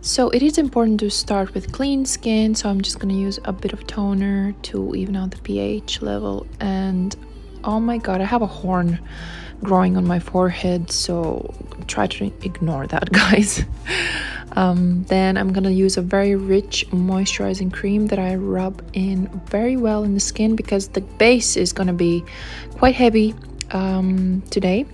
So it is important to start with clean skin, so I'm just going to use a bit of toner to even out the pH level. And oh my god, I have a horn growing on my forehead, so try to ignore that, guys. Then I'm gonna use a very rich moisturizing cream that I rub in very well in the skin, because the base is gonna be quite heavy today.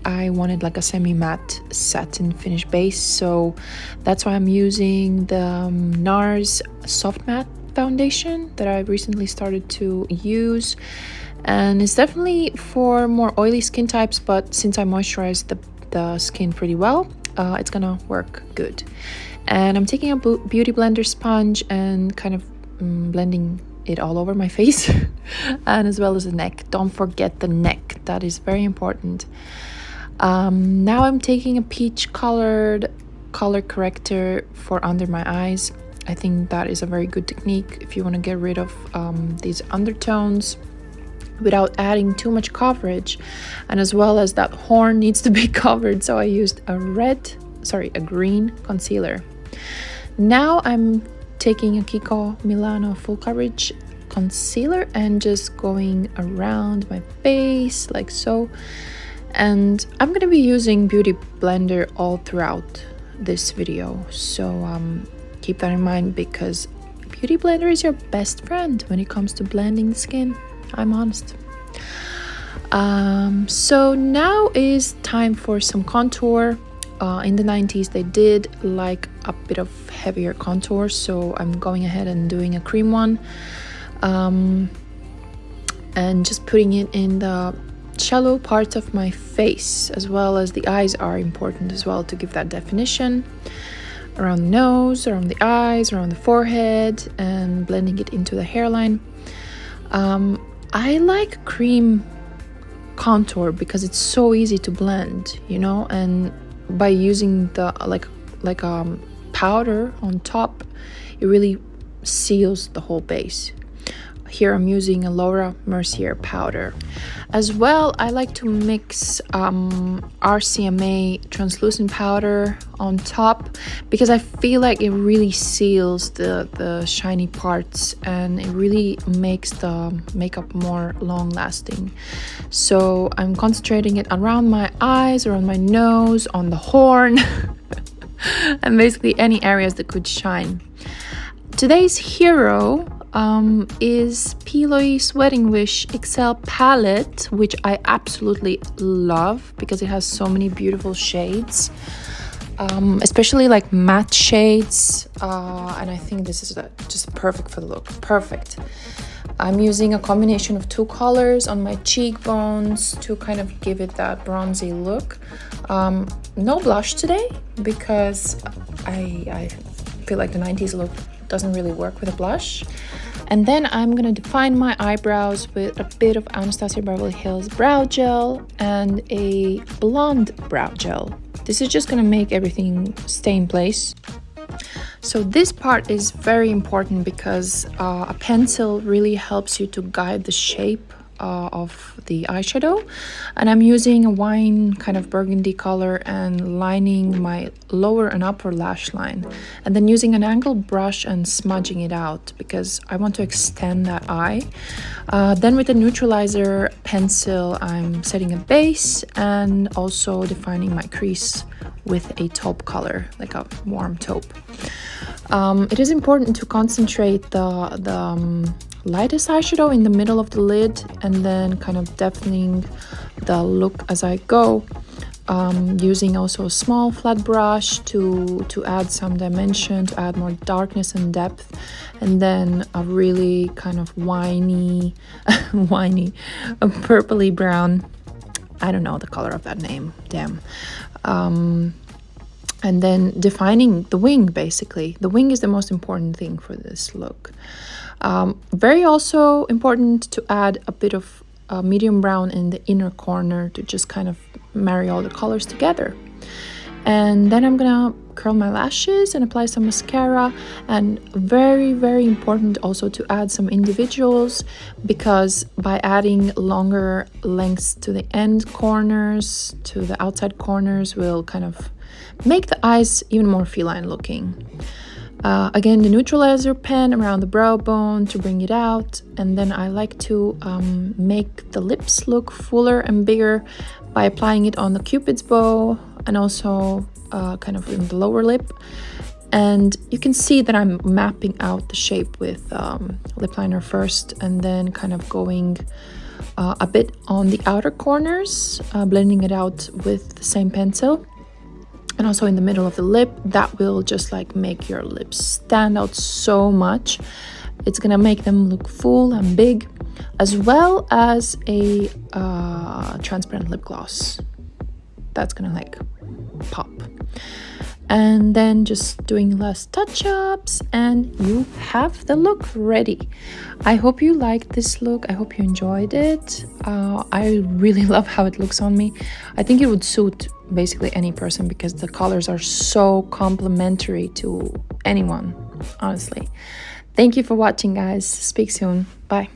I wanted like a semi-matte satin finish base, so that's why I'm using the NARS Soft Matte foundation that I recently started to use. And it's definitely for more oily skin types, but since I moisturize the skin pretty well, it's gonna work good. And I'm taking a beauty blender sponge and kind of blending it all over my face and as well as the neck. Don't forget the neck, that is very important. Now I'm taking a peach colored color corrector for under my eyes. I think that is a very good technique if you want to get rid of these undertones without adding too much coverage, and as well as that horn needs to be covered, so I used a green concealer. Now I'm taking a Kiko Milano full coverage concealer and just going around my face like so. And I'm going to be using Beauty Blender all throughout this video, so keep that in mind, because Beauty Blender is your best friend when it comes to blending the skin. I'm honest. So now is time for some contour. In the 90s they did like a bit of heavier contour, so I'm going ahead and doing a cream one, and just putting it in the shallow parts of my face, as well as the eyes are important as well to give that definition around the nose, around the eyes, around the forehead, and blending it into the hairline. I like cream contour because it's so easy to blend, you know, and by using the like powder on top, it really seals the whole base. Here I'm using a Laura Mercier powder. As well, I like to mix RCMA translucent powder on top, because I feel like it really seals the shiny parts and it really makes the makeup more long lasting. So I'm concentrating it around my eyes, around my nose, on the horn, and basically any areas that could shine. Today's hero is Piloy's Wedding Wish XL palette, which I absolutely love because it has so many beautiful shades, especially like matte shades, and I think this is just perfect for the look. Perfect. I'm using a combination of two colors on my cheekbones to kind of give it that bronzy look. No blush today because I feel like the 90s look doesn't really work with a blush. And then I'm gonna define my eyebrows with a bit of Anastasia Beverly Hills brow gel and a blonde brow gel. This is just gonna make everything stay in place. So this part is very important because a pencil really helps you to guide the shape of the eyeshadow, and I'm using a wine kind of burgundy color and lining my lower and upper lash line, and then using an angled brush and smudging it out because I want to extend that eye. Then with the neutralizer pencil I'm setting a base and also defining my crease with a taupe color, like a warm taupe. It is important to concentrate the lightest eyeshadow in the middle of the lid and then kind of deepening the look as I go, using also a small flat brush to add some dimension, to add more darkness and depth, and then a really kind of whiny a purpley brown, I don't know the color of that name, damn. And then defining the wing, basically. The wing is the most important thing for this look. Very also important to add a bit of medium brown in the inner corner to just kind of marry all the colors together. And then I'm gonna curl my lashes and apply some mascara. And very, very important also to add some individuals, because by adding longer lengths to the end corners, to the outside corners, will kind of make the eyes even more feline looking. Again, the neutralizer pen around the brow bone to bring it out, and then I like to make the lips look fuller and bigger by applying it on the cupid's bow and also kind of in the lower lip. And you can see that I'm mapping out the shape with lip liner first, and then kind of going a bit on the outer corners, blending it out with the same pencil. And also in the middle of the lip, that will just like make your lips stand out so much. It's gonna make them look full and big, as well as a transparent lip gloss. That's gonna like pop. And then just doing less touch-ups, and you have the look ready. I hope you liked this look. I hope you enjoyed it. I really love how it looks on me. I think it would suit basically any person because the colors are so complementary to anyone, honestly. Thank you for watching, guys. Speak soon. Bye.